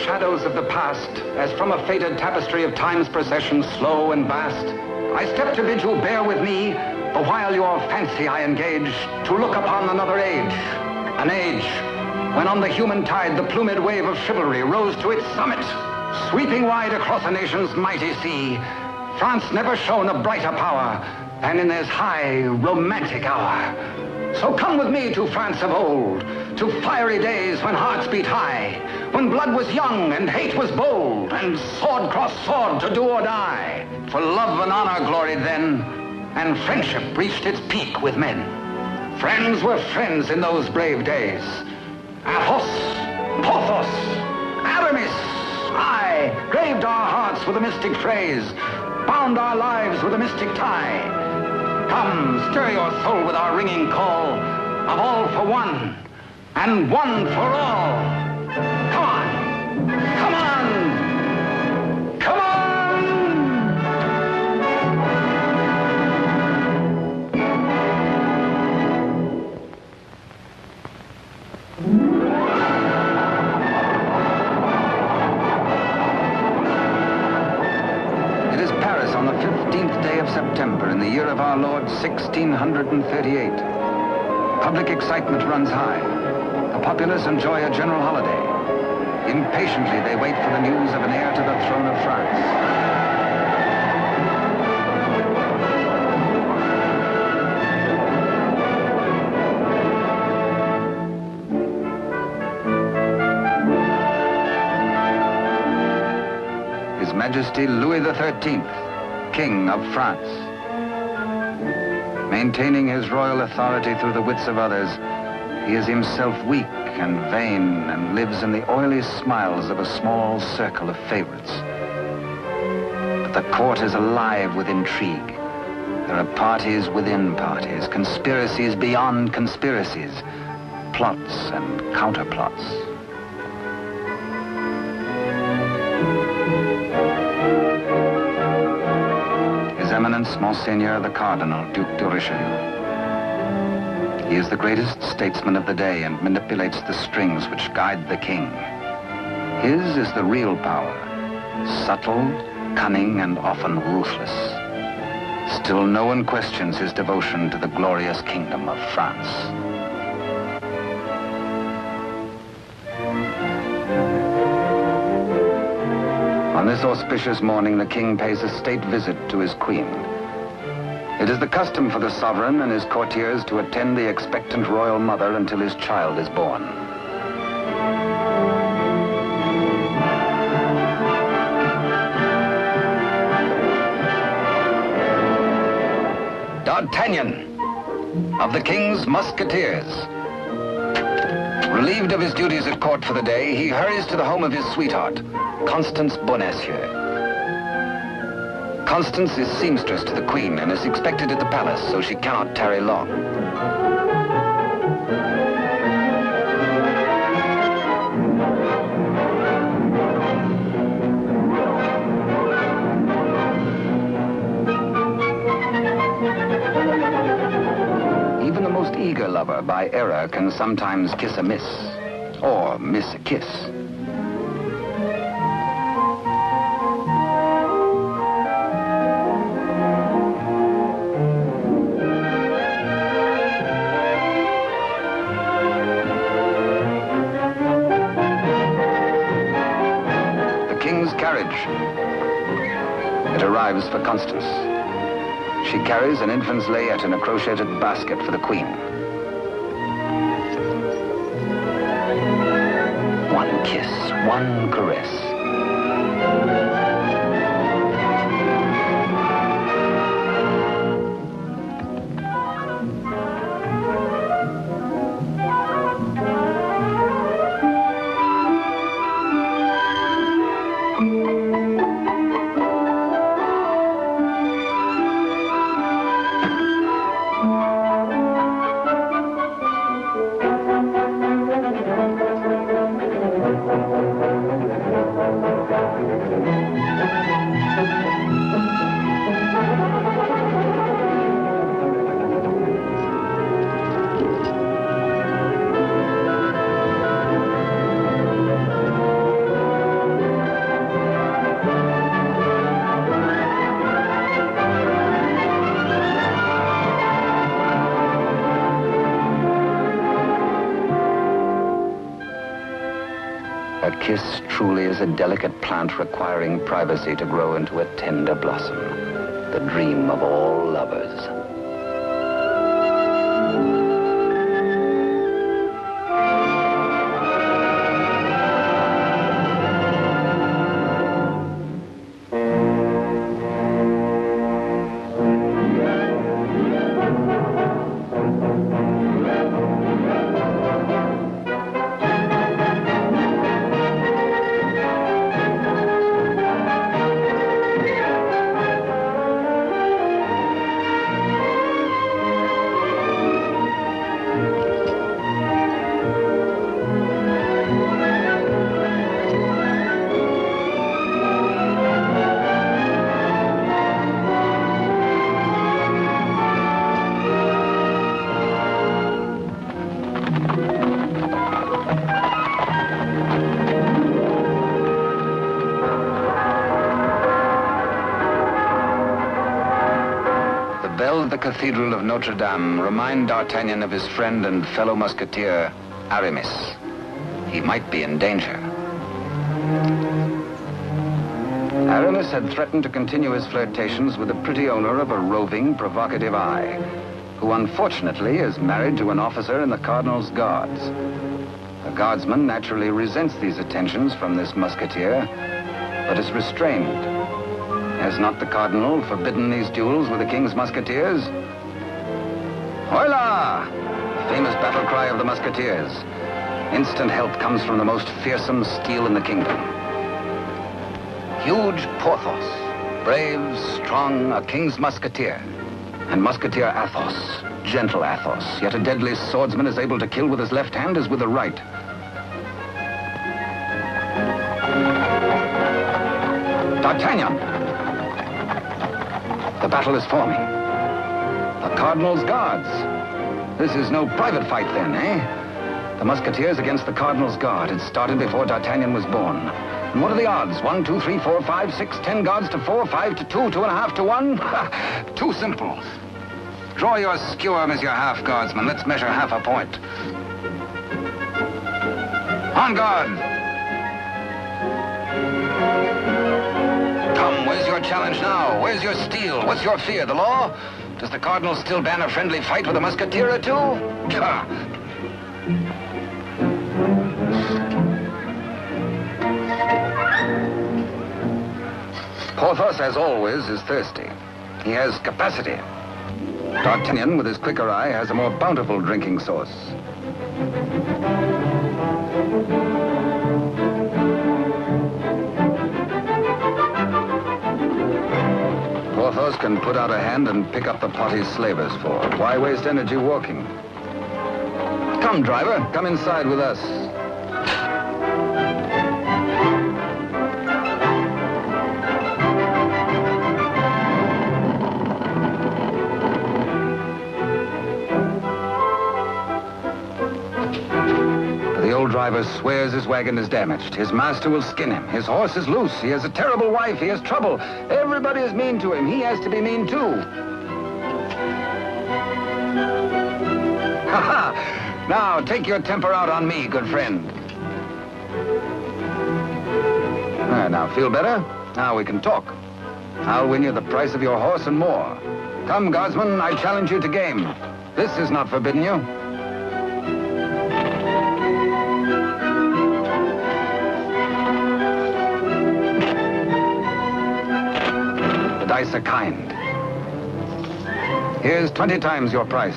shadows of the past, as from a faded tapestry of time's procession, slow and vast, I step to bid you bear with me, the while your fancy I engage, to look upon another age, an age when on the human tide the plumed wave of chivalry rose to its summit, sweeping wide across a nation's mighty sea. France never shone a brighter power than in this high, romantic hour. So come with me to France of old, to fiery days when hearts beat high, when blood was young and hate was bold, and sword crossed sword to do or die. For love and honor gloried then, and friendship reached its peak with men. Friends were friends in those brave days. Athos, Porthos, Aramis, aye, graved our hearts with a mystic phrase, bound our lives with a mystic tie. Come, stir your soul with our ringing call of all for one, and one for all. Come on, come on, come on! It is Paris on the 15th day of September in the year of our Lord 1638. Public excitement runs high. The populace enjoy a general holiday. Impatiently, they wait for the news of an heir to the throne of France. His Majesty Louis XIII, King of France. Maintaining his royal authority through the wits of others, he is himself weak and vain and lives in the oily smiles of a small circle of favorites. But the court is alive with intrigue. There are parties within parties, conspiracies beyond conspiracies, plots and counterplots. His Eminence, Monseigneur the Cardinal, Duc de Richelieu. He is the greatest statesman of the day and manipulates the strings which guide the king. His is the real power, subtle, cunning, and often ruthless. Still no one questions his devotion to the glorious kingdom of France. On this auspicious morning, the king pays a state visit to his queen. It is the custom for the sovereign and his courtiers to attend the expectant royal mother until his child is born. D'Artagnan, of the king's Musketeers. Relieved of his duties at court for the day, he hurries to the home of his sweetheart, Constance Bonacieux. Constance is seamstress to the queen and is expected at the palace, so she cannot tarry long. Even the most eager lover, by error, can sometimes kiss amiss, or miss a kiss. It arrives for Constance. She carries an infant's layette in a crocheted basket for the queen. One kiss, one caress. kiss truly is a delicate plant requiring privacy to grow into a tender blossom, the dream of all lovers. The Cathedral of Notre Dame remind D'Artagnan of his friend and fellow musketeer, Aramis. He might be in danger. Aramis had threatened to continue his flirtations with the pretty owner of a roving, provocative eye, who unfortunately is married to an officer in the Cardinal's guards. The guardsman naturally resents these attentions from this musketeer, but is restrained. Has not the Cardinal forbidden these duels with the King's Musketeers? Hola! Famous battle cry of the Musketeers. Instant help comes from the most fearsome steel in the kingdom. Huge Porthos, brave, strong, a King's Musketeer. And Musketeer Athos, gentle Athos, yet a deadly swordsman is able to kill with his left hand as with the right. D'Artagnan! The battle is forming. The Cardinal's guards. This is no private fight then, eh? The Musketeers against the Cardinal's guard. It started before D'Artagnan was born. And what are the odds? 1, 2, 3, 4, 5, 6, 10 guards to 4, 5 to 2, 2.5 to 1? Too simple. Draw your skewer, Monsieur Half Guardsman. Let's measure half a point. On guard! Come, where's your challenge now? Where's your steel? What's your fear? The law? Does the Cardinal still ban a friendly fight with a musketeer or two? Porthos, as always, is thirsty. He has capacity. D'Artagnan, with his quicker eye, has a more bountiful drinking source. Porthos can put out a hand and pick up the pot he's slavers for. Why waste energy walking? Come, driver, come inside with us. The old driver swears his wagon is damaged. His master will skin him. His horse is loose. He has a terrible wife. He has trouble. Everybody is mean to him. He has to be mean too. Ha ha! Now, take your temper out on me, good friend. Now, feel better? Now we can talk. I'll win you the price of your horse and more. Come, guardsman, I challenge you to game. This is not forbidden you. The dice are kind. Here's 20 times your price.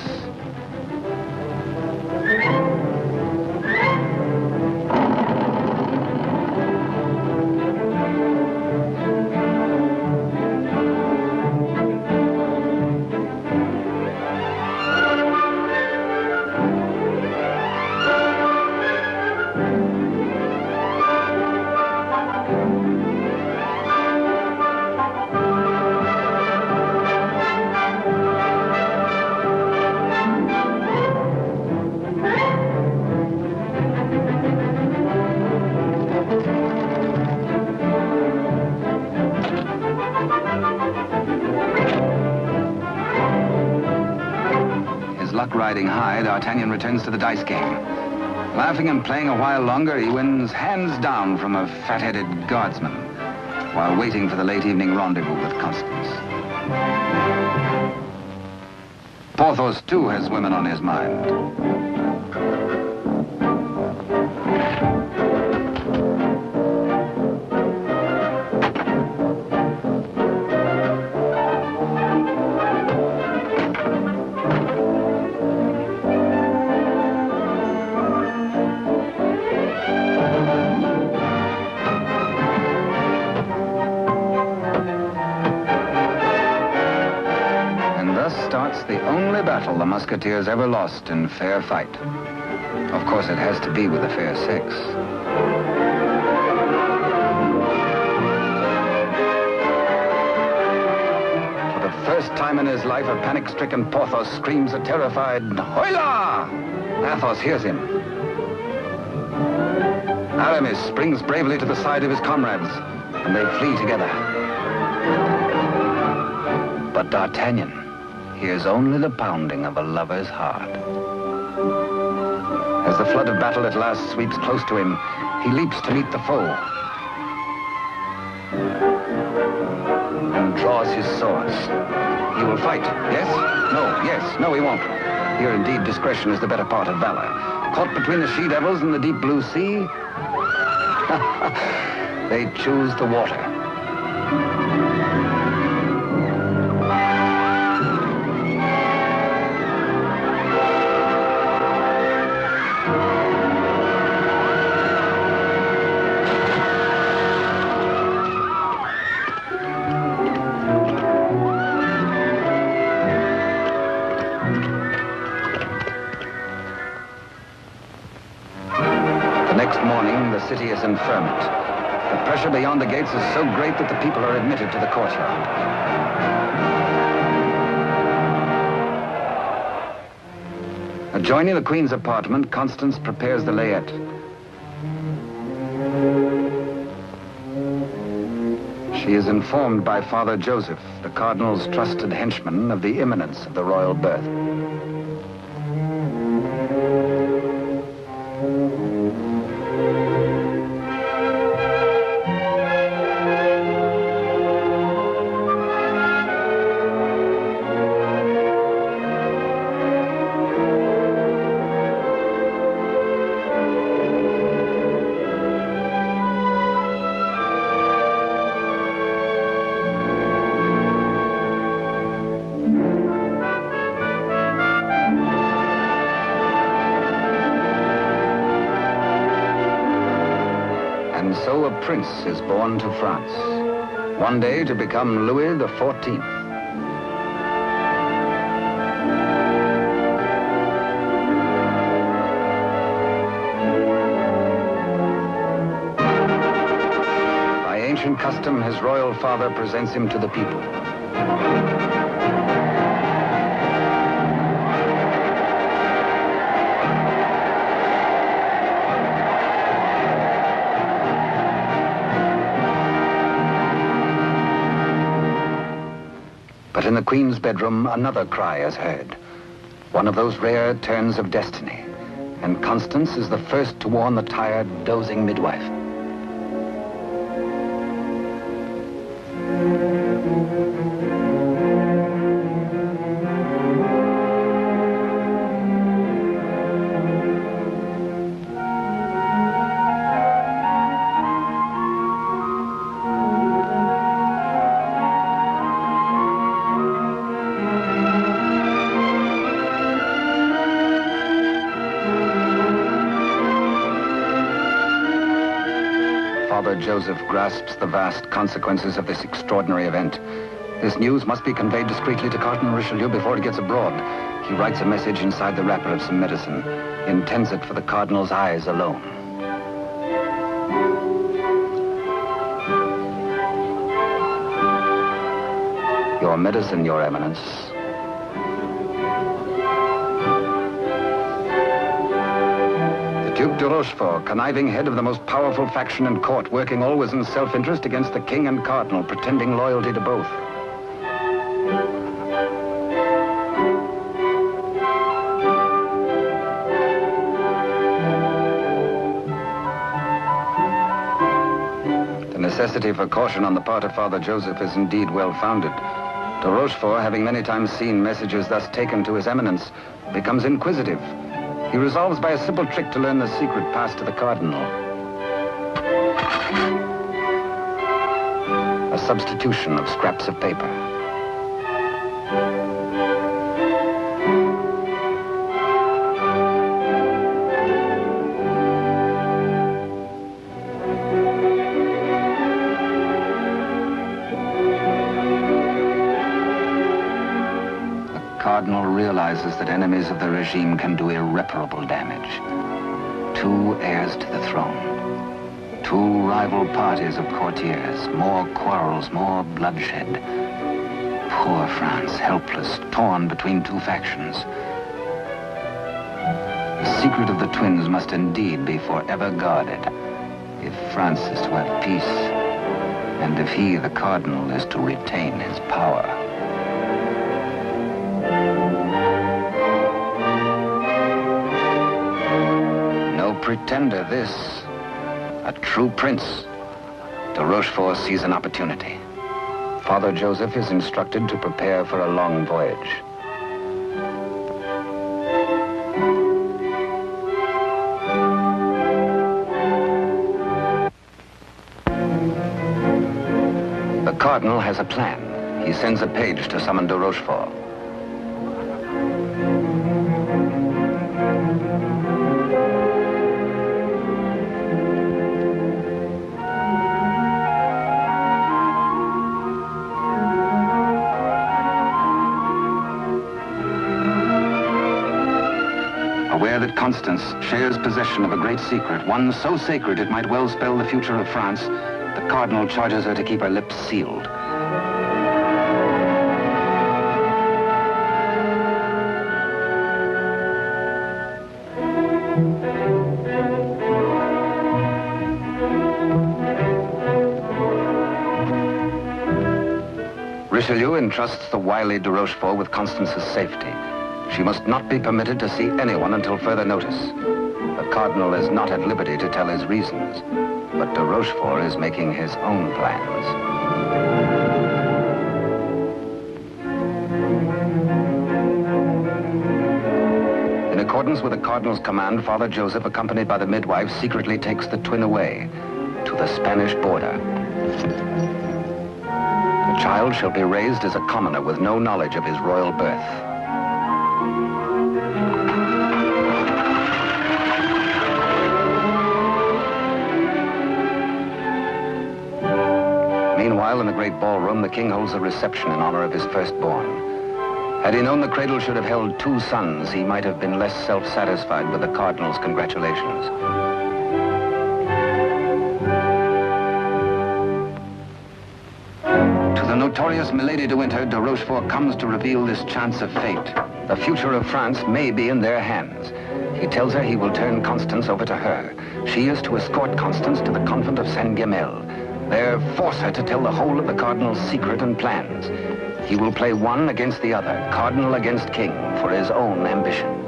Riding high, D'Artagnan returns to the dice game. Laughing and playing a while longer, he wins hands down from a fat-headed guardsman while waiting for the late evening rendezvous with Constance. Porthos, too, has women on his mind. Starts the only battle the Musketeers ever lost in fair fight. Of course, it has to be with a fair sex. For the first time in his life, a panic-stricken Porthos screams a terrified, "Hola!" Athos hears him. Aramis springs bravely to the side of his comrades, and they flee together. But D'Artagnan hears only the pounding of a lover's heart. As the flood of battle at last sweeps close to him, he leaps to meet the foe and draws his swords. He will fight, yes? No, yes, no, he won't. Here indeed discretion is the better part of valor. Caught between the she-devils and the deep blue sea, they choose the water. The city is in ferment. The pressure beyond the gates is so great that the people are admitted to the courtyard. Adjoining the Queen's apartment, Constance prepares the layette. She is informed by Father Joseph, the Cardinal's trusted henchman, of the imminence of the royal birth. And so a prince is born to France, one day to become Louis XIV. By ancient custom, his royal father presents him to the people. But in the Queen's bedroom, another cry is heard. One of those rare turns of destiny. And Constance is the first to warn the tired, dozing midwife. Father Joseph grasps the vast consequences of this extraordinary event. This news must be conveyed discreetly to Cardinal Richelieu before it gets abroad. He writes a message inside the wrapper of some medicine. He intends it for the Cardinal's eyes alone. Your medicine, Your Eminence. Duke de Rochefort, conniving head of the most powerful faction in court, working always in self-interest against the king and cardinal, pretending loyalty to both. necessity for caution on the part of Father Joseph is indeed well-founded. De Rochefort, having many times seen messages thus taken to his eminence, becomes inquisitive. He resolves by a simple trick to learn the secret passed to the cardinal. A substitution of scraps of paper. The cardinal realizes that enemies of the regime can do irreparable damage. 2 heirs to the throne. 2 rival parties of courtiers. More quarrels, more bloodshed. Poor France, helpless, torn between 2 factions. The secret of the twins must indeed be forever guarded if France is to have peace, and if he, the cardinal, is to retain his power. Pretender, this. A true prince. De Rochefort sees an opportunity. Father Joseph is instructed to prepare for a long voyage. The cardinal has a plan. He sends a page to summon de Rochefort. Aware that Constance shares possession of a great secret, one so sacred it might well spell the future of France, the cardinal charges her to keep her lips sealed. Richelieu entrusts the wily de Rochefort with Constance's safety. She must not be permitted to see anyone until further notice. The cardinal is not at liberty to tell his reasons, but de Rochefort is making his own plans. In accordance with the cardinal's command, Father Joseph, accompanied by the midwife, secretly takes the twin away to the Spanish border. The child shall be raised as a commoner with no knowledge of his royal birth. Meanwhile, in the great ballroom, the king holds a reception in honor of his firstborn. Had he known the cradle should have held 2 sons, he might have been less self-satisfied with the cardinal's congratulations. To the notorious Milady de Winter, de Rochefort comes to reveal this chance of fate. The future of France may be in their hands. He tells her he will turn Constance over to her. She is to escort Constance to the convent of Saint-Guemel. There, force her to tell the whole of the cardinal's secret and plans. He will play one against the other, cardinal against king, for his own ambition.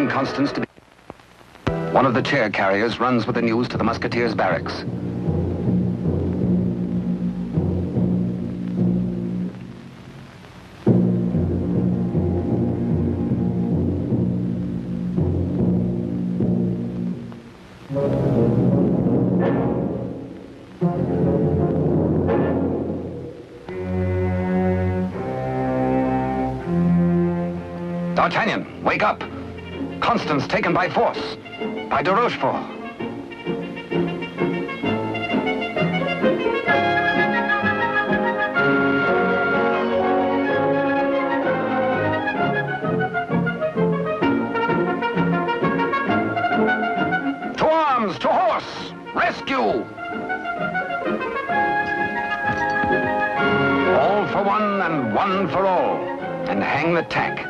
Constance to be... One of the chair carriers runs with the news to the Musketeers' barracks. D'Artagnan, wake up! Constance taken by force, by de Rochefort. All for one and one for all, and hang the tack.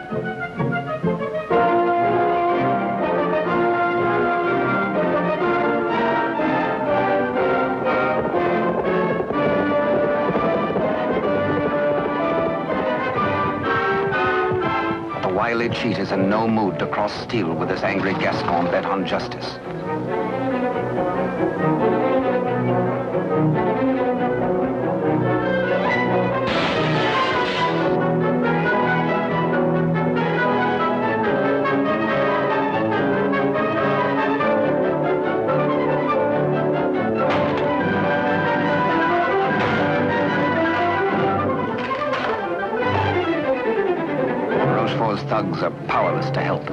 The wily cheat is in no mood to cross steel with this angry Gascon bent on justice. Rochefort's thugs are powerless to help.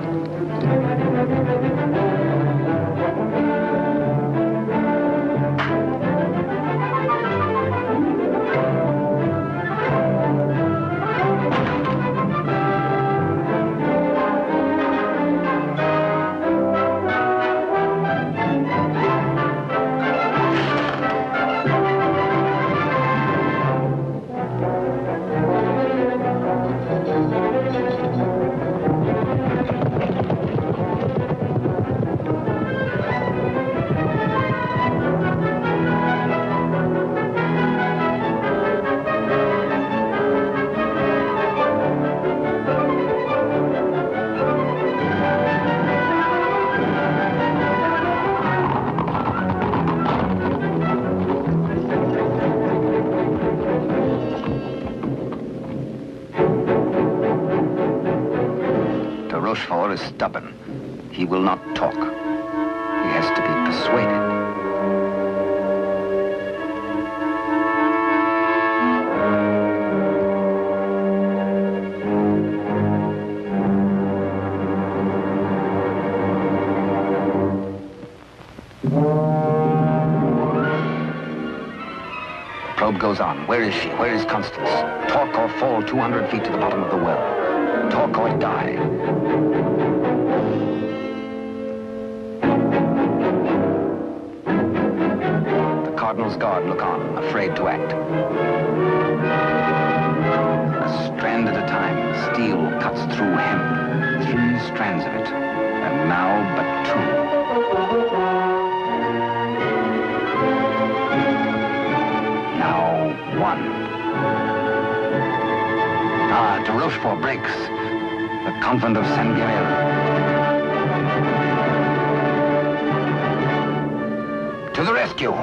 Rochefort is stubborn. He will not talk. He has to be persuaded. The probe goes on. Where is she? Where is Constance? Talk or fall 200 feet to the bottom of the well. Talk or die. The Cardinal's guard look on, afraid to act. A strand at a time, steel cuts through hemp. 3 strands of it, and now but 2. Now 1. Ah, de Rochefort breaks. The convent of Saint-Guerel. To the rescue!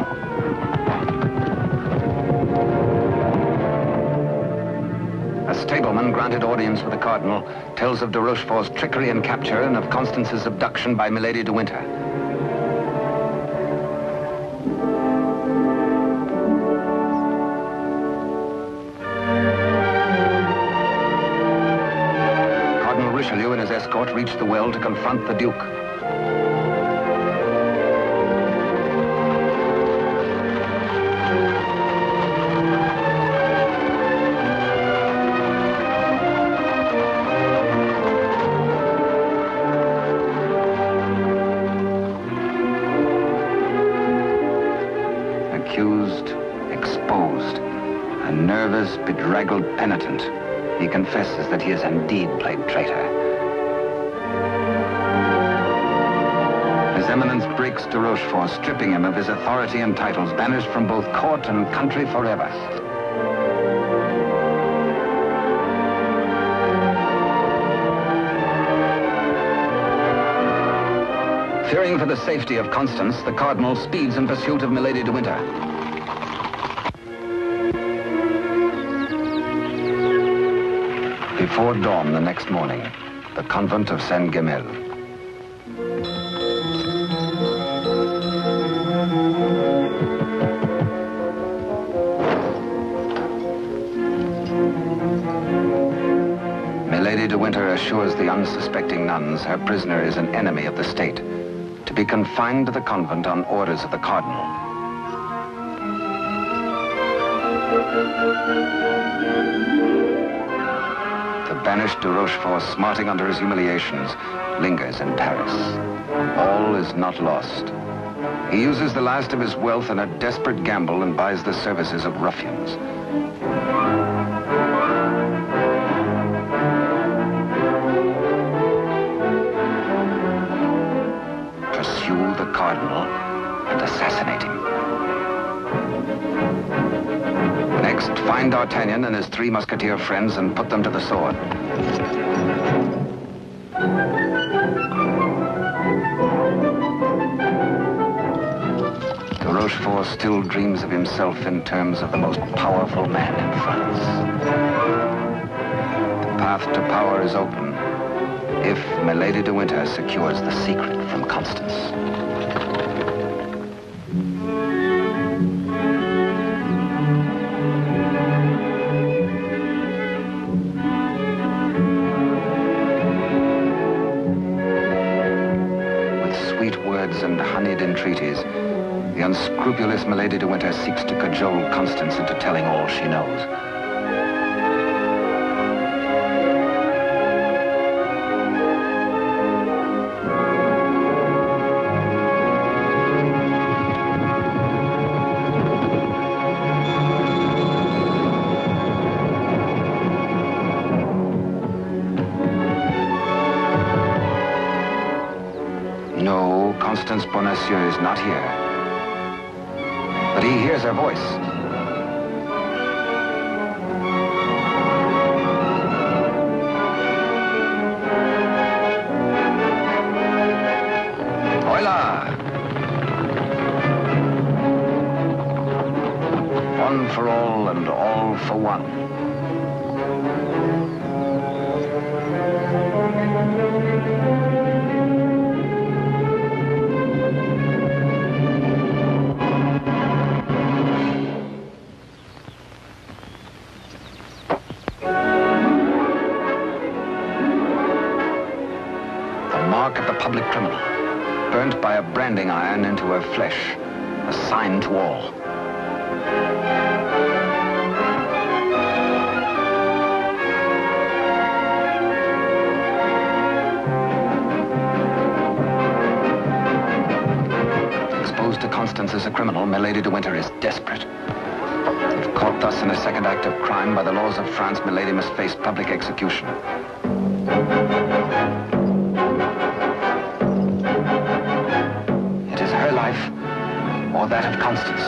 A stableman granted audience with the Cardinal tells of de Rochefort's trickery and capture and of Constance's abduction by Milady de Winter. Richelieu and his escort reached the well to confront the Duke. Accused, exposed, a nervous, bedraggled penitent. He confesses that he has indeed played traitor. His Eminence breaks de Rochefort, stripping him of his authority and titles, banished from both court and country forever. Fearing for the safety of Constance, the Cardinal speeds in pursuit of Milady de Winter. Before dawn the next morning, the convent of Saint-Guerel. Milady de Winter assures the unsuspecting nuns her prisoner is an enemy of the state, to be confined to the convent on orders of the Cardinal. The banished de Rochefort, smarting under his humiliations, lingers in Paris. All is not lost. He uses the last of his wealth in a desperate gamble and buys the services of ruffians. Pursue the cardinal and assassinate him. Next, find D'Artagnan and his 3 Musketeer friends and put them to the sword. Rochefort still dreams of himself in terms of the most powerful man in France. The path to power is open if Milady de Winter secures the secret from Constance. With sweet words and honeyed entreaties, the unscrupulous Milady de Winter seeks to cajole Constance into telling all she knows. No, Constance Bonacieux is not here. But he hears her voice. Hola! One for all and all for one. Mark of the public criminal, burnt by a branding iron into her flesh, a sign to all. Exposed to Constance as a criminal, Milady de Winter is desperate. If caught thus in a second act of crime, by the laws of France, Milady must face public execution. Her life or that of Constance.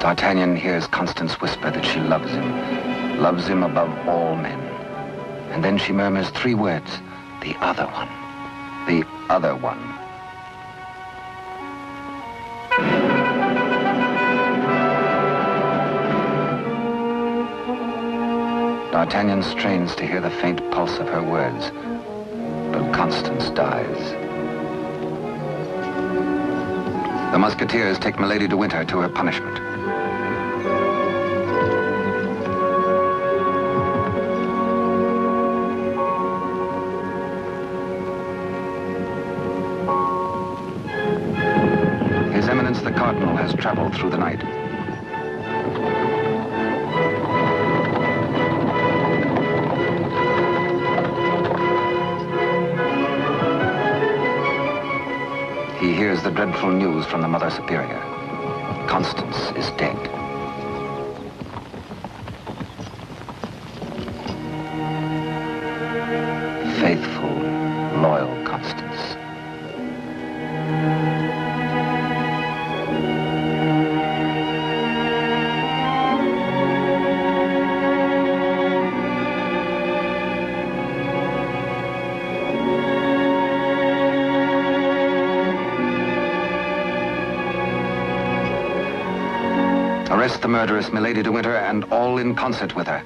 D'Artagnan hears Constance whisper that she loves him above all men. And then she murmurs 3 words, the other one, the other one. D'Artagnan strains to hear the faint pulse of her words, but Constance dies. The Musketeers take Milady de Winter to her punishment. His Eminence the Cardinal has traveled through the night. He hears the dreadful news from the Mother Superior. Constance is dead. Faithful, loyal Constance. Arrest the murderess, Milady de Winter, and all in concert with her.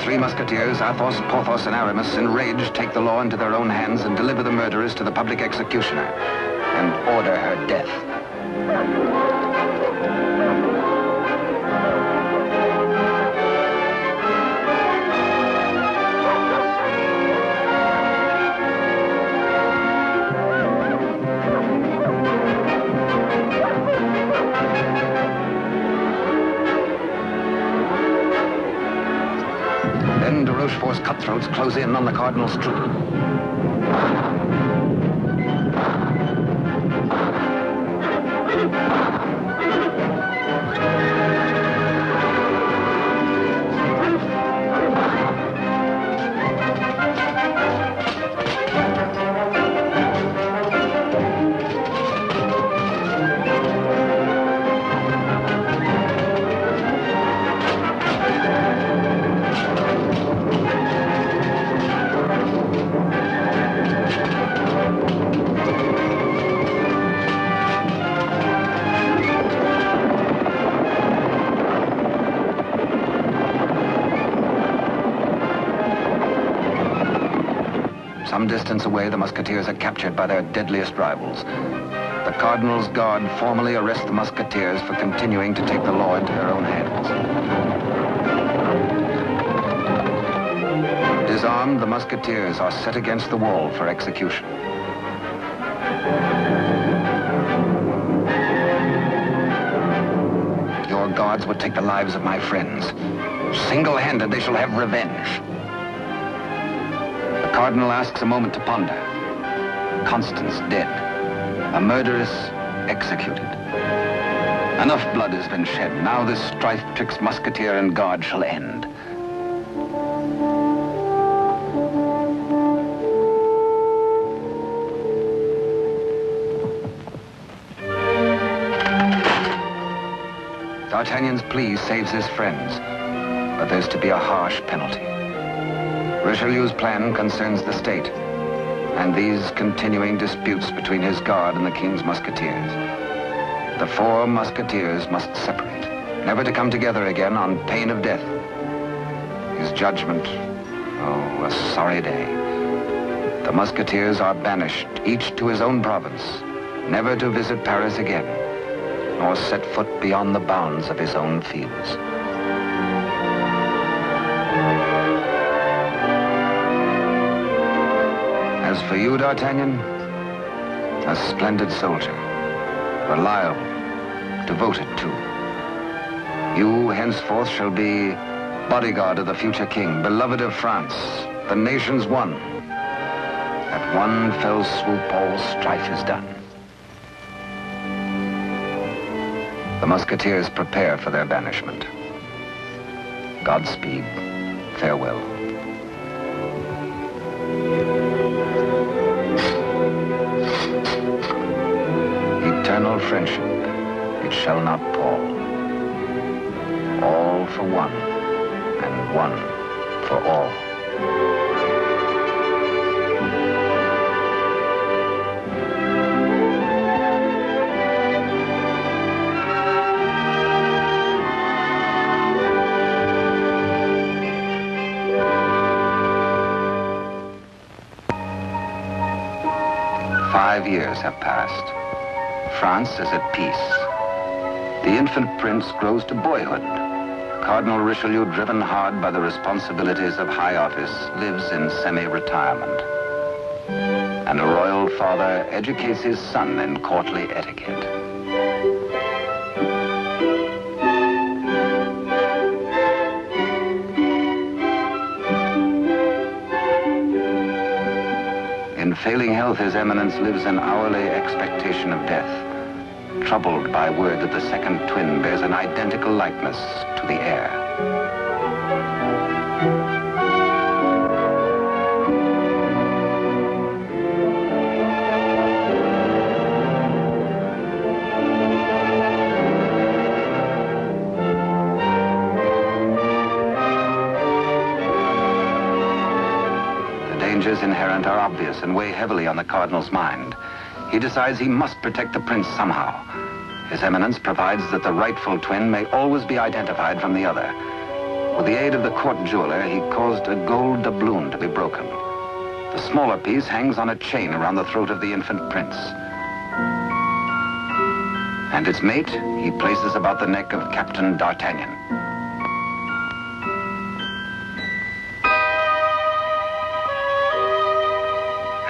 three Musketeers, Athos, Porthos, and Aramis, enraged, take the law into their own hands and deliver the murderers to the public executioner and order her death. Then de Rochefort's cutthroats close in on the Cardinal's troop. Some distance away, the Musketeers are captured by their deadliest rivals. The Cardinal's Guard formally arrest the Musketeers for continuing to take the law into their own hands. Disarmed, the Musketeers are set against the wall for execution. Your guards would take the lives of my friends. Single-handed, they shall have revenge. The Cardinal asks a moment to ponder. Constance dead. A murderess executed. Enough blood has been shed. Now this strife twixt Musketeer and Guard shall end. D'Artagnan's plea saves his friends, but there's to be a harsh penalty. Richelieu's plan concerns the state, and these continuing disputes between his guard and the King's Musketeers. The four Musketeers must separate, never to come together again on pain of death. His judgment, oh, a sorry day. The Musketeers are banished, each to his own province, never to visit Paris again, nor set foot beyond the bounds of his own fields. As for you, D'Artagnan, a splendid soldier, reliable, devoted too. You henceforth shall be bodyguard of the future king, beloved of France, the nation's one. At one fell swoop, all strife is done. The Musketeers prepare for their banishment. Godspeed, farewell. Eternal friendship, it shall not pall. All for one, and one for all. "5 years have passed. France is at peace. The infant prince grows to boyhood. Cardinal Richelieu, driven hard by the responsibilities of high office, lives in semi-retirement. And a royal father educates his son in courtly etiquette. In failing health, His Eminence lives in hourly expectation of death, troubled by word that the second twin bears an identical likeness to the heir. Dangers inherent are obvious and weigh heavily on the Cardinal's mind. He decides he must protect the prince somehow. His Eminence provides that the rightful twin may always be identified from the other. With the aid of the court jeweler, he caused a gold doubloon to be broken. The smaller piece hangs on a chain around the throat of the infant prince. And its mate he places about the neck of Captain D'Artagnan.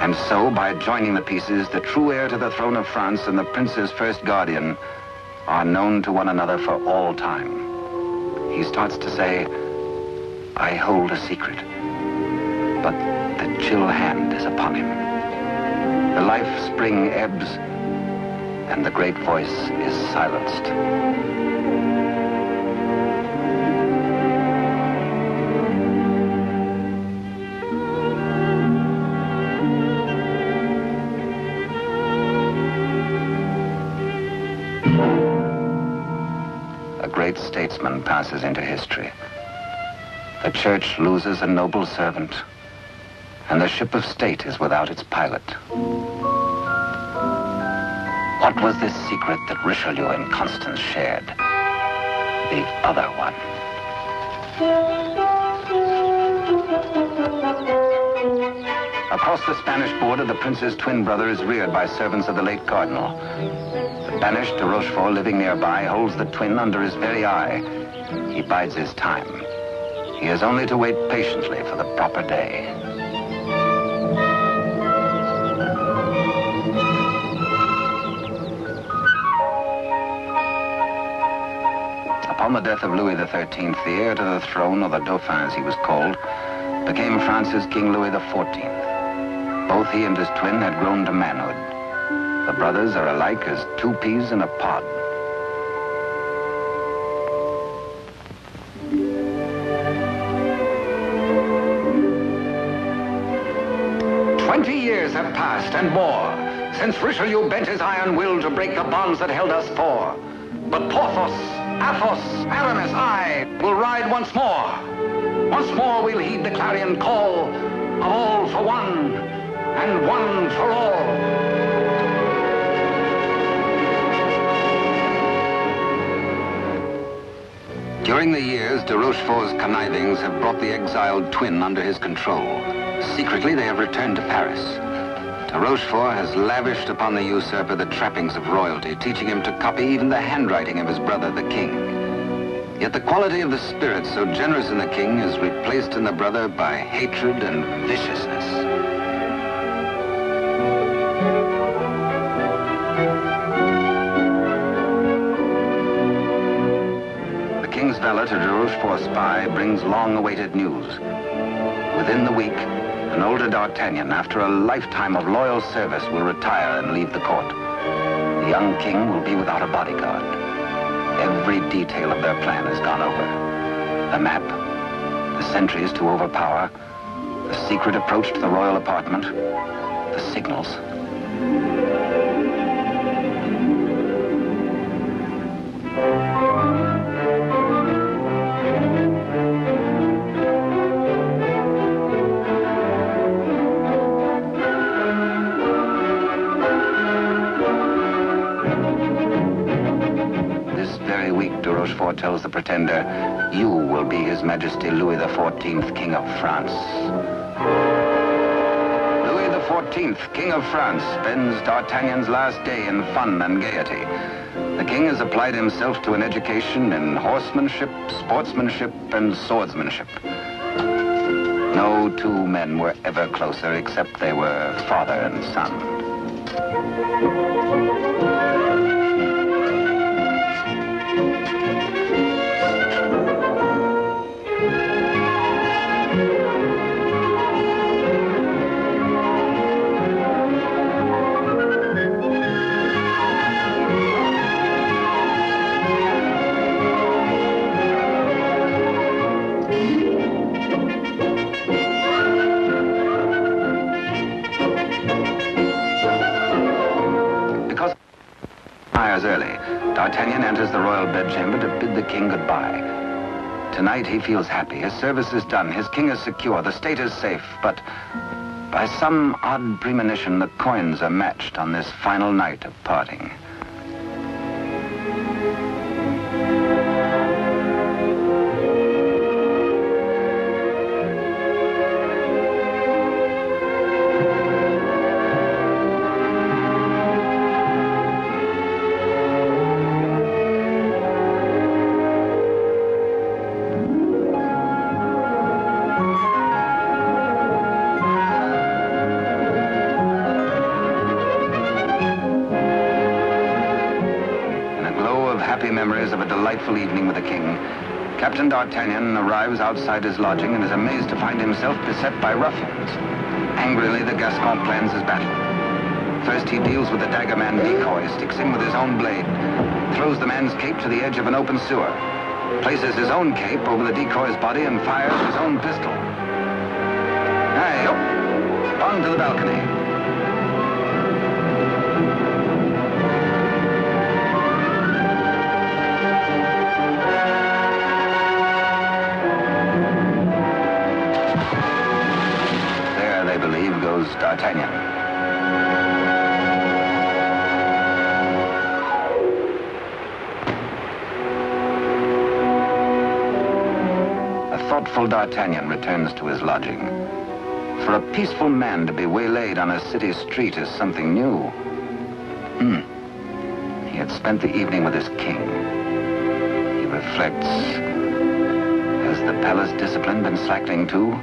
And so, by joining the pieces, the true heir to the throne of France and the prince's first guardian are known to one another for all time. He starts to say, I hold a secret, but the chill hand is upon him. The life spring ebbs, and the great voice is silenced. A great statesman passes into history. The church loses a noble servant, and the ship of state is without its pilot. What was this secret that Richelieu and Constance shared? The other one. Across the Spanish border, the prince's twin brother is reared by servants of the late cardinal. The banished de Rochefort, living nearby, holds the twin under his very eye. He bides his time. He has only to wait patiently for the proper day. Upon the death of Louis XIII, the heir to the throne, or the Dauphin as he was called, became France's King Louis XIV. Both he and his twin had grown to manhood. The brothers are alike as two peas in a pod. Years have passed and more since Richelieu bent his iron will to break the bonds that held us four. But Porthos, Athos, Aramis, I will ride once more. Once more we'll heed the clarion call of all for one and one for all. During the years, de Rochefort's connivings have brought the exiled twin under his control. Secretly, they have returned to Paris. De Rochefort has lavished upon the usurper the trappings of royalty, teaching him to copy even the handwriting of his brother, the king. Yet the quality of the spirit so generous in the king is replaced in the brother by hatred and viciousness. The king's valet, a de Rochefort spy, brings long-awaited news. Within the week, an older D'Artagnan, after a lifetime of loyal service, will retire and leave the court. The young king will be without a bodyguard. Every detail of their plan has gone over. The map, the sentries to overpower, the secret approach to the royal apartment, the signals. Rochefort tells the pretender, you will be His Majesty Louis XIV, King of France. Louis XIV, King of France, spends D'Artagnan's last day in fun and gaiety. The king has applied himself to an education in horsemanship, sportsmanship, and swordsmanship. No two men were ever closer, except they were father and son. Early, D'Artagnan enters the royal bedchamber to bid the king goodbye. Tonight he feels happy. His service is done. His king is secure. The state is safe. But by some odd premonition, the coins are matched on this final night of parting. memories of a delightful evening with the king, Captain D'Artagnan arrives outside his lodging and is amazed to find himself beset by ruffians. Angrily, the Gascon plans his battle. First, he deals with the dagger man decoy, sticks him with his own blade, throws the man's cape to the edge of an open sewer, places his own cape over the decoy's body and fires his own pistol. Hey, up, on to the balcony. There, they believe, goes D'Artagnan. Thoughtful D'Artagnan returns to his lodging. For a peaceful man to be waylaid on a city street is something new. He had spent the evening with his king. He reflects, has the palace discipline been slackening too?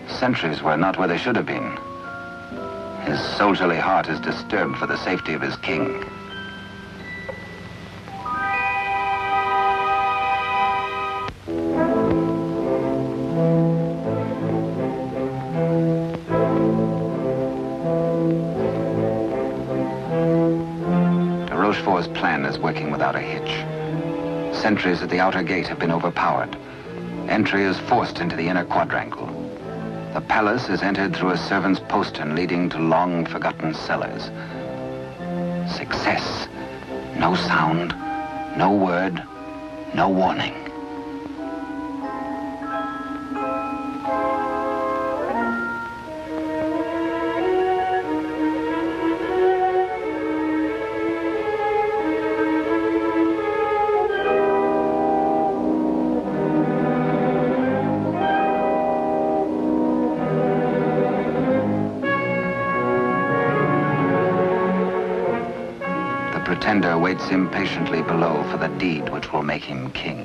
Sentries were not where they should have been. His soldierly heart is disturbed for the safety of his king. Rochefort's plan is working without a hitch. Sentries at the outer gate have been overpowered. Entry is forced into the inner quadrangle. The palace is entered through a servant's postern leading to long-forgotten cellars. Success. No sound, no word, no warning. Pretender waits impatiently below for the deed which will make him king.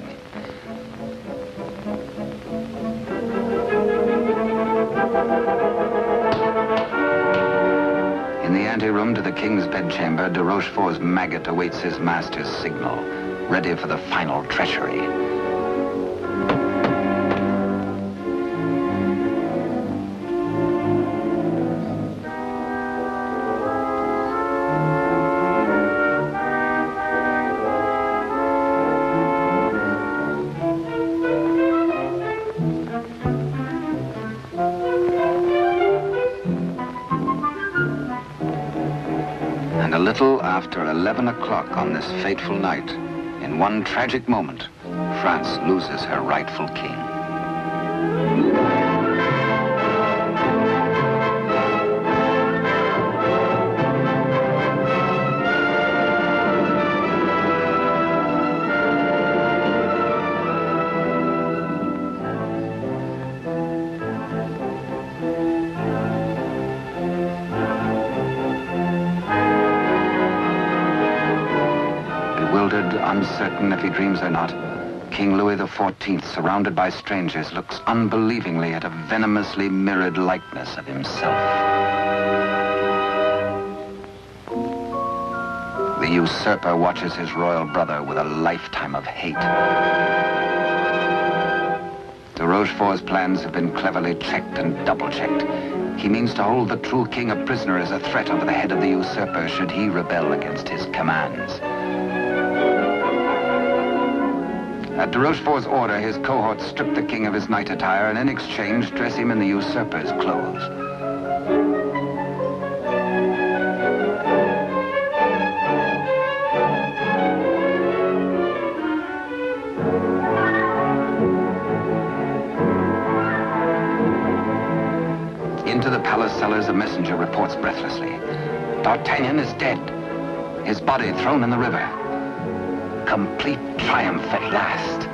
In the anteroom to the king's bedchamber, de Rochefort's maggot awaits his master's signal, ready for the final treachery. A little after 11 o'clock on this fateful night, in one tragic moment, France loses her rightful king. Uncertain if he dreams or not, King Louis XIV, surrounded by strangers, looks unbelievingly at a venomously mirrored likeness of himself. The usurper watches his royal brother with a lifetime of hate. De Rochefort's plans have been cleverly checked and double-checked. He means to hold the true king a prisoner as a threat over the head of the usurper should he rebel against his commands. At de Rochefort's order, his cohorts strip the king of his night attire and in exchange dress him in the usurper's clothes. Into the palace cellars, a messenger reports breathlessly. D'Artagnan is dead. His body thrown in the river. Complete triumph at last.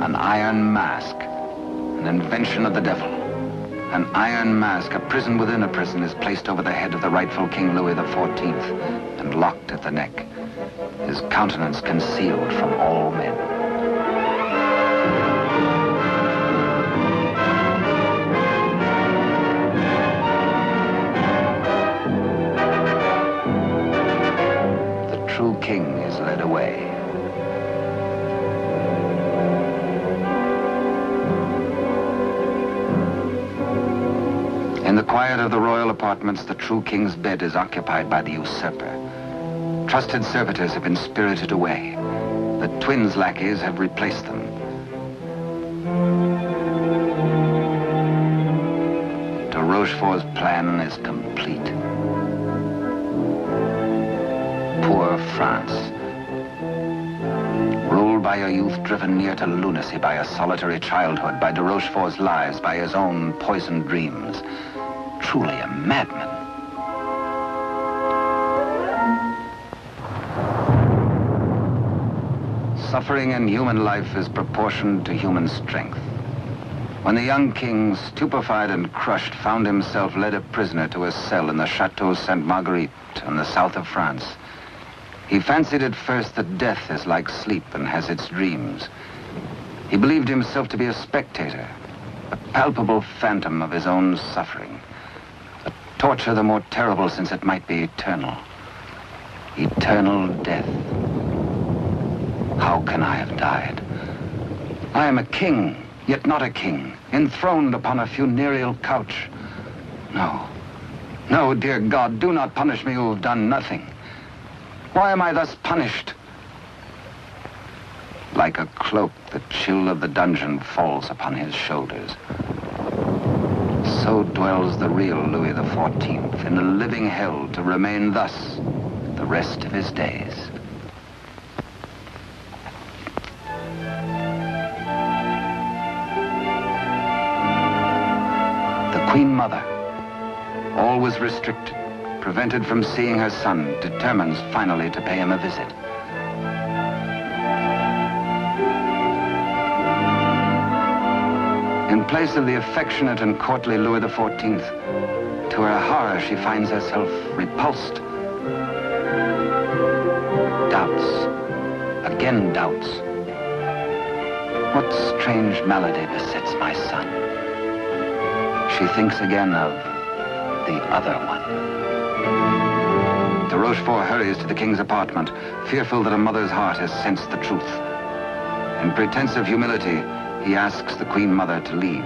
An iron mask, an invention of the devil. An iron mask, a prison within a prison, is placed over the head of the rightful King Louis XIV and locked at the neck, his countenance concealed from all men. true king is led away. In the quiet of the royal apartments, the true king's bed is occupied by the usurper. Trusted servitors have been spirited away. The twins' lackeys have replaced them. De Rochefort's plan is complete. Poor France. Ruled by a youth driven near to lunacy by a solitary childhood, by de Rochefort's lies, by his own poisoned dreams. Truly a madman. Suffering in human life is proportioned to human strength. When the young king, stupefied and crushed, found himself led a prisoner to a cell in the Chateau Sainte-Marguerite in the south of France, he fancied at first that death is like sleep and has its dreams. He believed himself to be a spectator, a palpable phantom of his own suffering, a torture the more terrible since it might be eternal. Eternal death. How can I have died? I am a king, yet not a king, enthroned upon a funereal couch. No, no, dear God, do not punish me who have done nothing. Why am I thus punished? Like a cloak, the chill of the dungeon falls upon his shoulders. So dwells the real Louis XIV in a living hell to remain thus the rest of his days. Queen Mother, always restricted, prevented from seeing her son, determines finally to pay him a visit. In place of the affectionate and courtly Louis XIV, to her horror she finds herself repulsed. Doubts, again doubts. What strange malady besets my son? She thinks again of the other one. De Rochefort hurries to the king's apartment, fearful that a mother's heart has sensed the truth. In pretense of humility, he asks the Queen Mother to leave.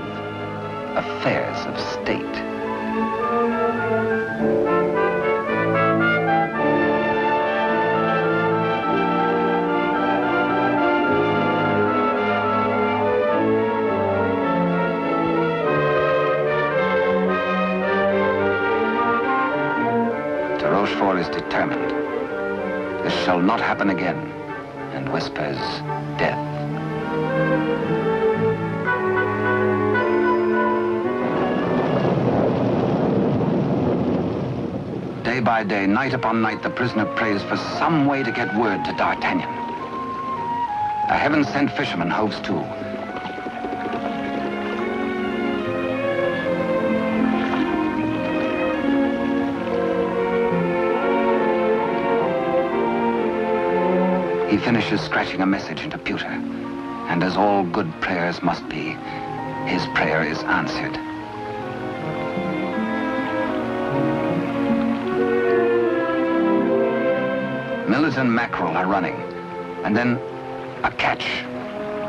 Affairs of state. Rochefort is determined. This shall not happen again, and whispers death. Day by day, night upon night, the prisoner prays for some way to get word to D'Artagnan. A heaven-sent fisherman hoves to. He finishes scratching a message into pewter, and as all good prayers must be, his prayer is answered. Millet and mackerel are running, and then a catch,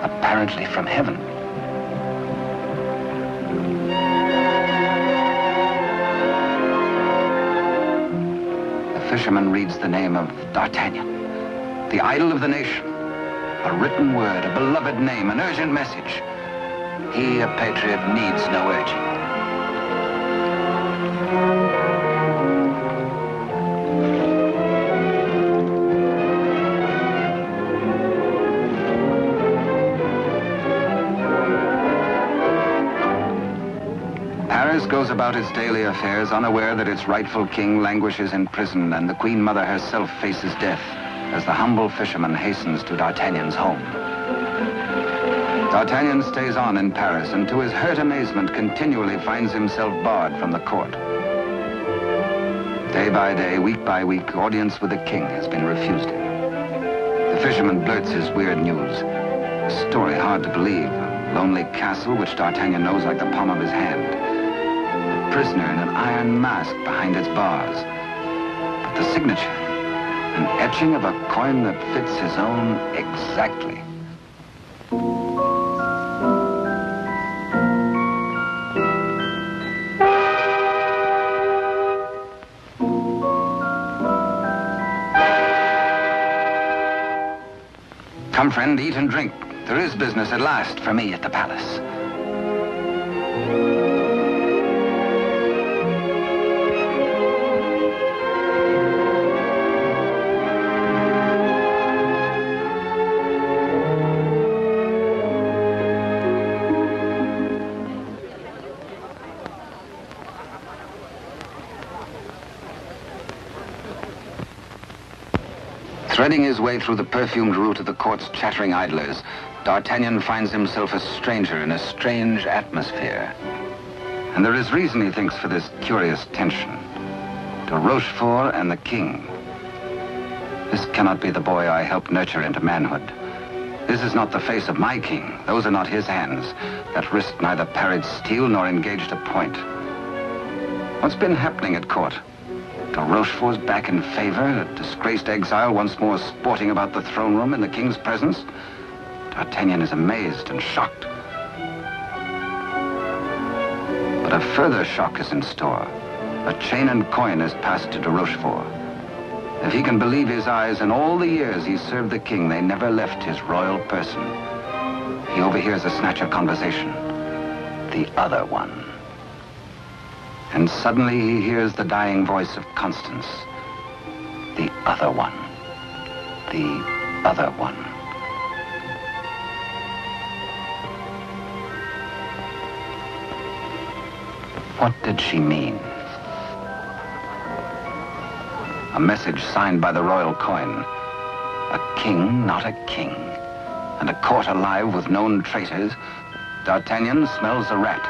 apparently from heaven. The fisherman reads the name of D'Artagnan, the idol of the nation. A written word, a beloved name, an urgent message. He, a patriot, needs no urging. Paris goes about its daily affairs, unaware that its rightful king languishes in prison and the Queen Mother herself faces death as the humble fisherman hastens to D'Artagnan's home. D'Artagnan stays on in Paris and to his hurt amazement continually finds himself barred from the court. Day by day, week by week, audience with the king has been refused him. The fisherman blurts his weird news. A story hard to believe. A lonely castle which D'Artagnan knows like the palm of his hand. A prisoner in an iron mask behind its bars. But the signature, An etching of a coin that fits his own exactly. Come, friend, eat and drink. There is business at last for me at the palace. Threading his way through the perfumed route of the court's chattering idlers, D'Artagnan finds himself a stranger in a strange atmosphere. And there is reason, he thinks, for this curious tension. To Rochefort and the king. This cannot be the boy I helped nurture into manhood. This is not the face of my king. Those are not his hands that risked neither parried steel nor engaged a point. What's been happening at court? To Rochefort's back in favor, a disgraced exile once more sporting about the throne room in the king's presence? D'Artagnan is amazed and shocked. But a further shock is in store. A chain and coin is passed to de Rochefort. If he can believe his eyes, in all the years he served the king, they never left his royal person. He overhears a snatch of conversation. The other one. And suddenly he hears the dying voice of Constance. The other one. The other one. What did she mean? A message signed by the royal coin. A king, not a king. And a court alive with known traitors. D'Artagnan smells a rat.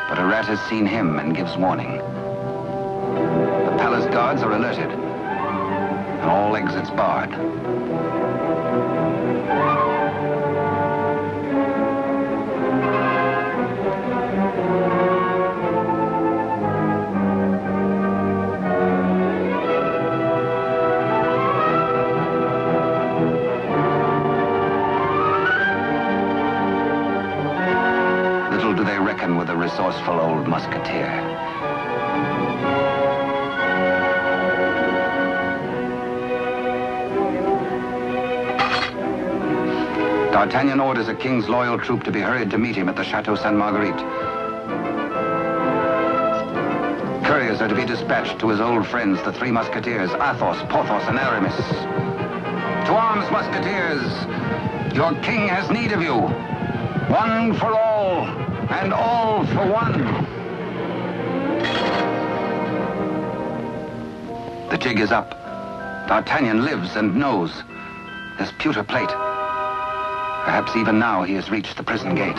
But a rat has seen him and gives warning. The palace guards are alerted, and all exits barred. Do they reckon with a resourceful old musketeer? D'Artagnan orders a king's loyal troop to be hurried to meet him at the Chateau Sainte-Marguerite. Couriers are to be dispatched to his old friends, the three musketeers, Athos, Porthos, and Aramis. To arms, musketeers! Your king has need of you. One for all, and all for one. The jig is up. D'Artagnan lives and knows. His pewter plate. Perhaps even now he has reached the prison gate.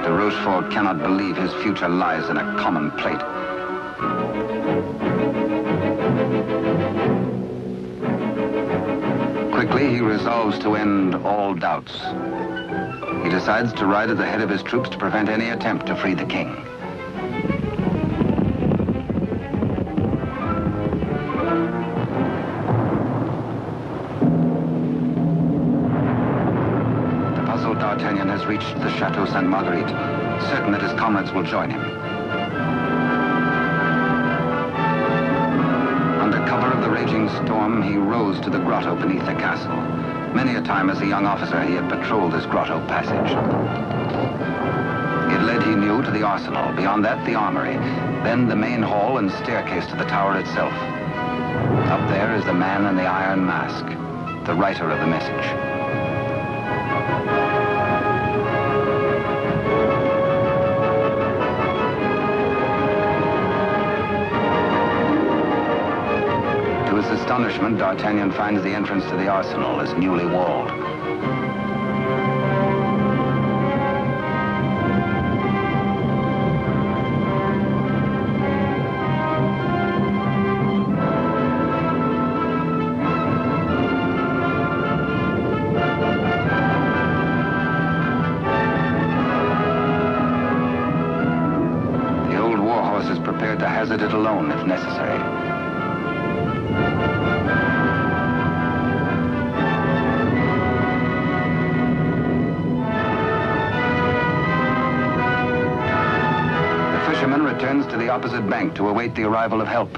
De Rochefort cannot believe his future lies in a common plate. Quickly, he resolves to end all doubts. He decides to ride at the head of his troops to prevent any attempt to free the king. The puzzled D'Artagnan has reached the Chateau Sainte-Marguerite, certain that his comrades will join him. Under cover of the raging storm, he rose to the grotto beneath the castle. Many a time as a young officer, he had patrolled this grotto passage. It led, he knew, to the arsenal. Beyond that, the armory. Then the main hall and staircase to the tower itself. Up there is the man in the iron mask, the writer of the message. To his astonishment, D'Artagnan finds the entrance to the arsenal is newly walled. prepared to hazard it alone if necessary. The fisherman returns to the opposite bank to await the arrival of help.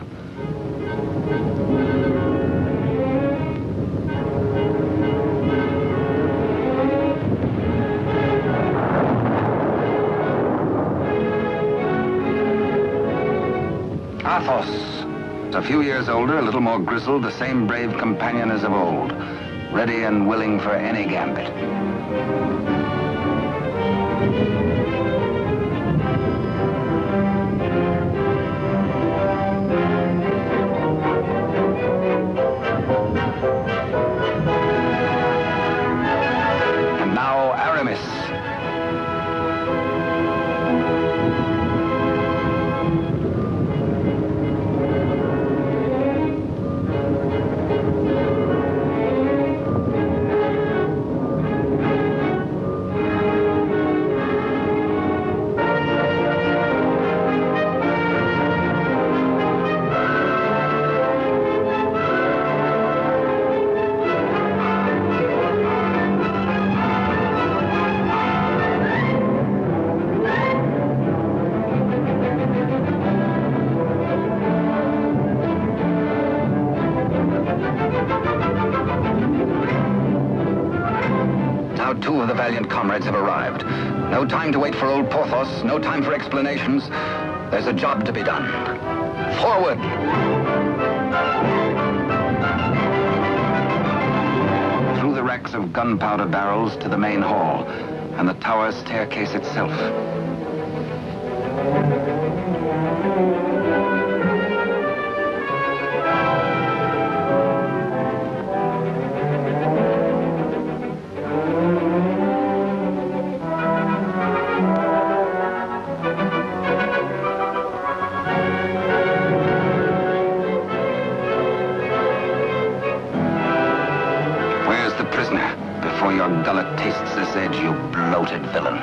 Athos, a few years older, a little more grizzled, the same brave companion as of old, ready and willing for any gambit. And now Aramis. Now two of the valiant comrades have arrived. No time to wait for old Porthos, no time for explanations. There's a job to be done. Forward! Through the racks of gunpowder barrels to the main hall, and the tower staircase itself. Before your gullet tastes this edge, you bloated villain.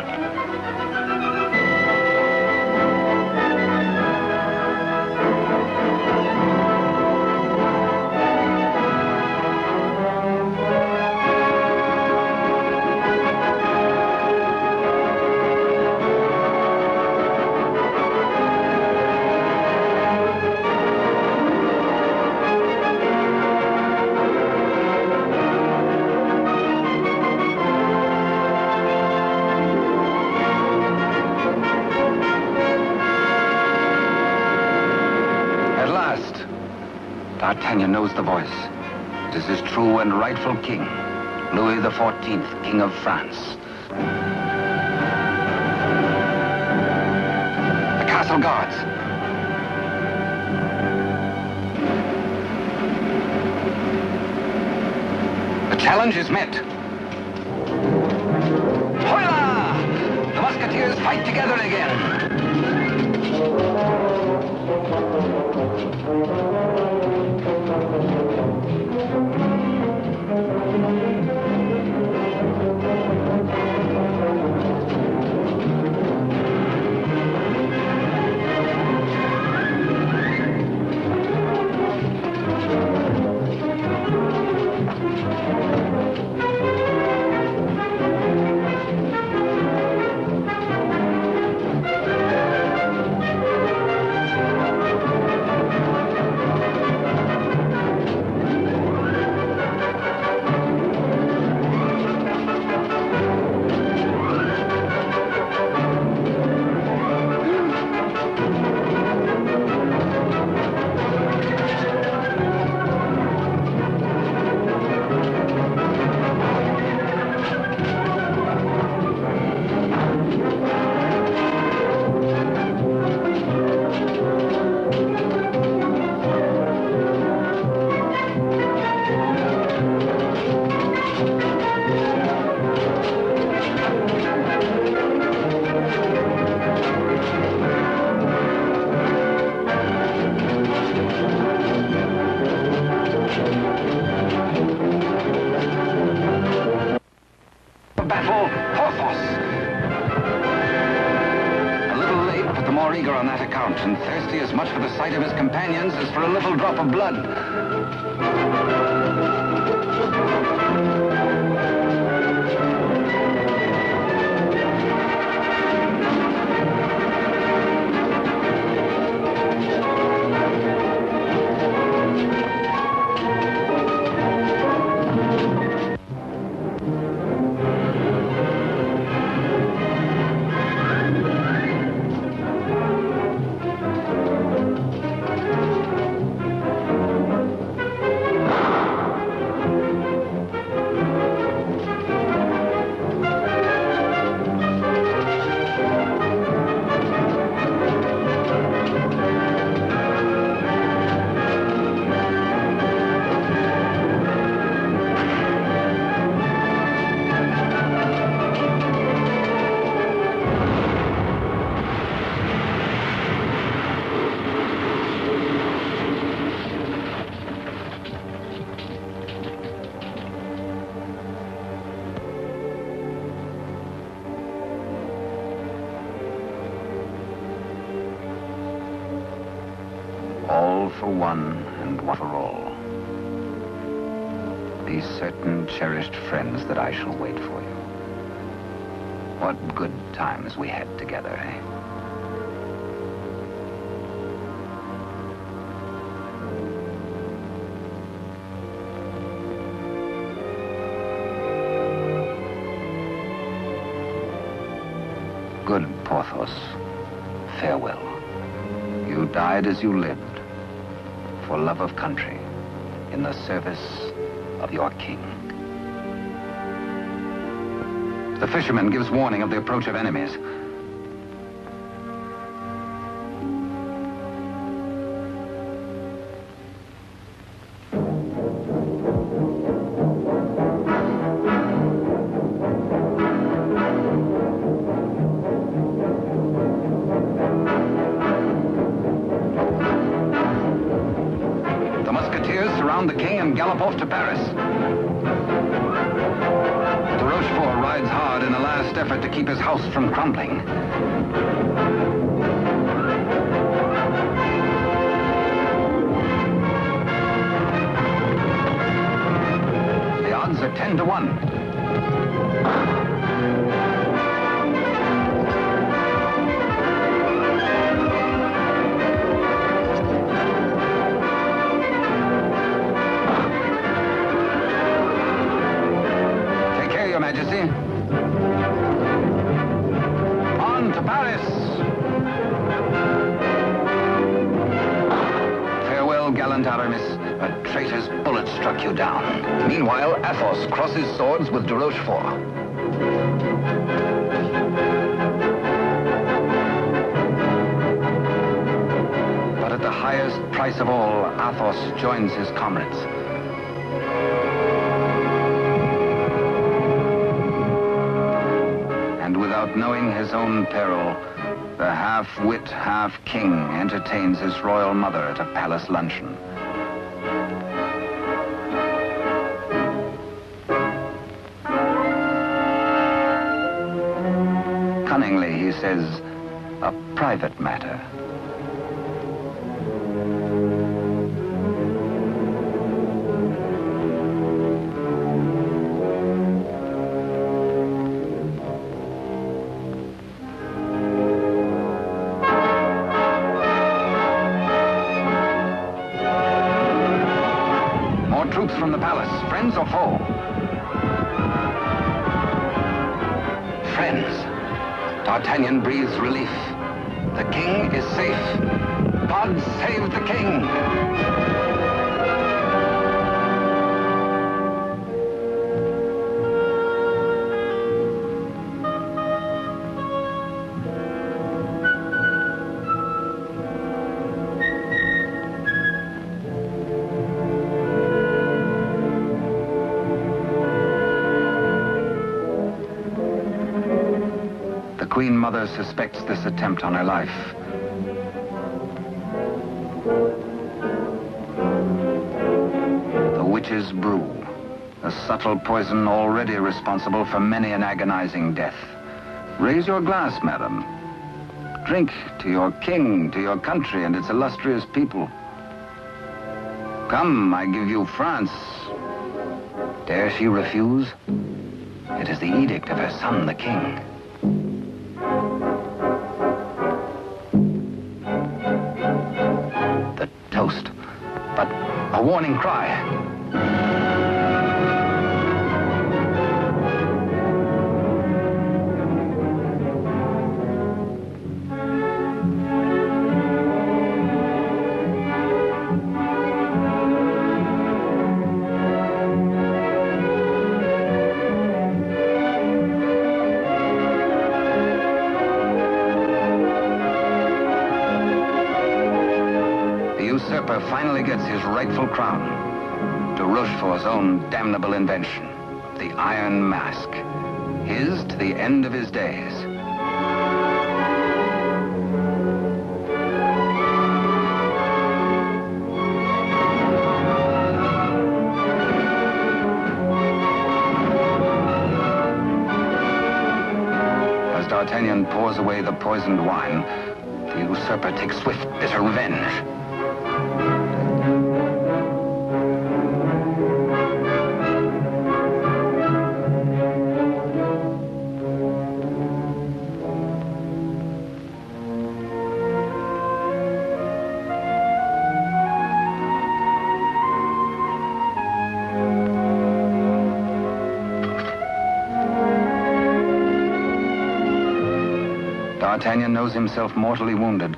D'Artagnan knows the voice. It is his true and rightful king, Louis XIV, King of France. The castle guards. The challenge is met. Hola! The Musketeers fight together again. more eager on that account, and thirsty as much for the sight of his companions as for a little drop of blood. All for one and one for all. Be certain, cherished friends, that I shall wait for you. What good times we had together, eh? Good Porthos, farewell. You died as you lived, for love of country, in the service of your king. The fisherman gives warning of the approach of enemies. The Musketeers surround the king and gallop off to Paris. The Rochefort rides hard in a last effort to keep his house from crumbling. The odds are 10 to 1. Your Majesty. On to Paris. Farewell, gallant Aramis. A traitor's bullet struck you down. Meanwhile, Athos crosses swords with de Rochefort. But at the highest price of all, Athos joins his comrades. Without knowing his own peril, the half-wit, half-king entertains his royal mother at a palace luncheon. Cunningly, he says, a private matter. Troops from the palace, friends or foe? Friends. D'Artagnan breathes relief. The king is safe. God save the king! The Queen Mother suspects this attempt on her life. The witch's brew, a subtle poison already responsible for many an agonizing death. Raise your glass, madam. Drink to your king, to your country, and its illustrious people. Come, I give you France. Dare she refuse? It is the edict of her son, the king. The toast, but a warning cry. Finally gets his rightful crown. De Rochefort's own damnable invention, the Iron Mask. His to the end of his days. As D'Artagnan pours away the poisoned wine, the usurper takes swift, bitter revenge. D'Artagnan knows himself mortally wounded,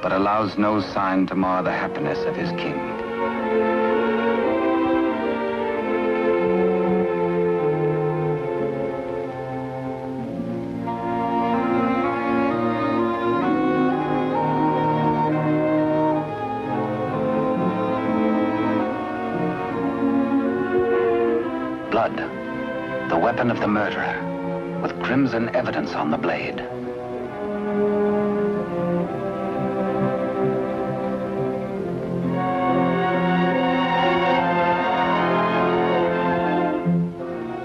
but allows no sign to mar the happiness of his king. Blood, the weapon of the murderer, with crimson evidence on the blade.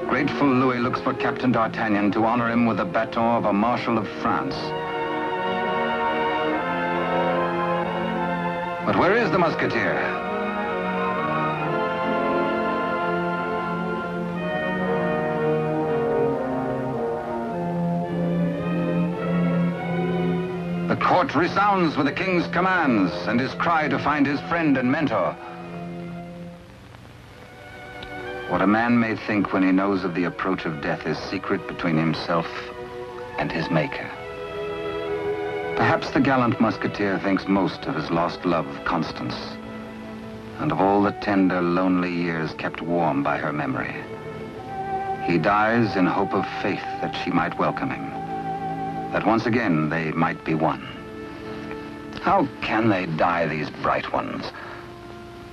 Grateful Louis looks for Captain D'Artagnan to honor him with the baton of a Marshal of France. But where is the Musketeer? The court resounds with the king's commands and his cry to find his friend and mentor. What a man may think when he knows of the approach of death is secret between himself and his maker. Perhaps the gallant Musketeer thinks most of his lost love, Constance, and of all the tender, lonely years kept warm by her memory. He dies in hope of faith that she might welcome him, that once again they might be one. How can they die, these bright ones?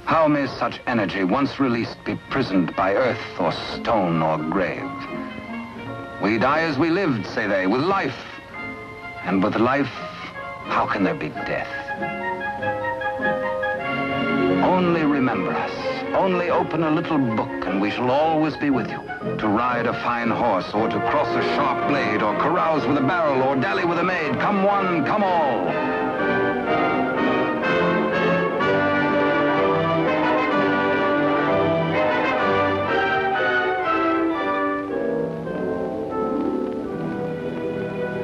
How may such energy, once released, be prisoned by earth or stone or grave? We die as we lived, say they, with life. And with life, how can there be death? Only remember us. Only open a little book and we shall always be with you. To ride a fine horse or to cross a sharp blade or carouse with a barrel or dally with a maid. Come one, come all.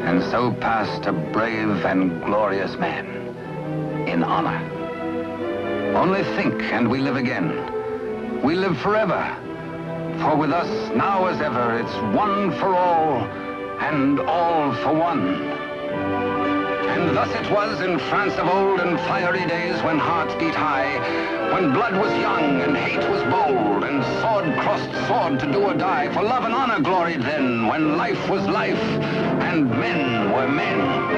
And so passed a brave and glorious man, in honor. Only think, and we live again. We live forever. For with us, now as ever, it's one for all, and all for one. And thus it was in France of old and fiery days when hearts beat high, when blood was young and hate was bold, and sword crossed sword to do or die. For love and honor gloried then, when life was life, and men were men.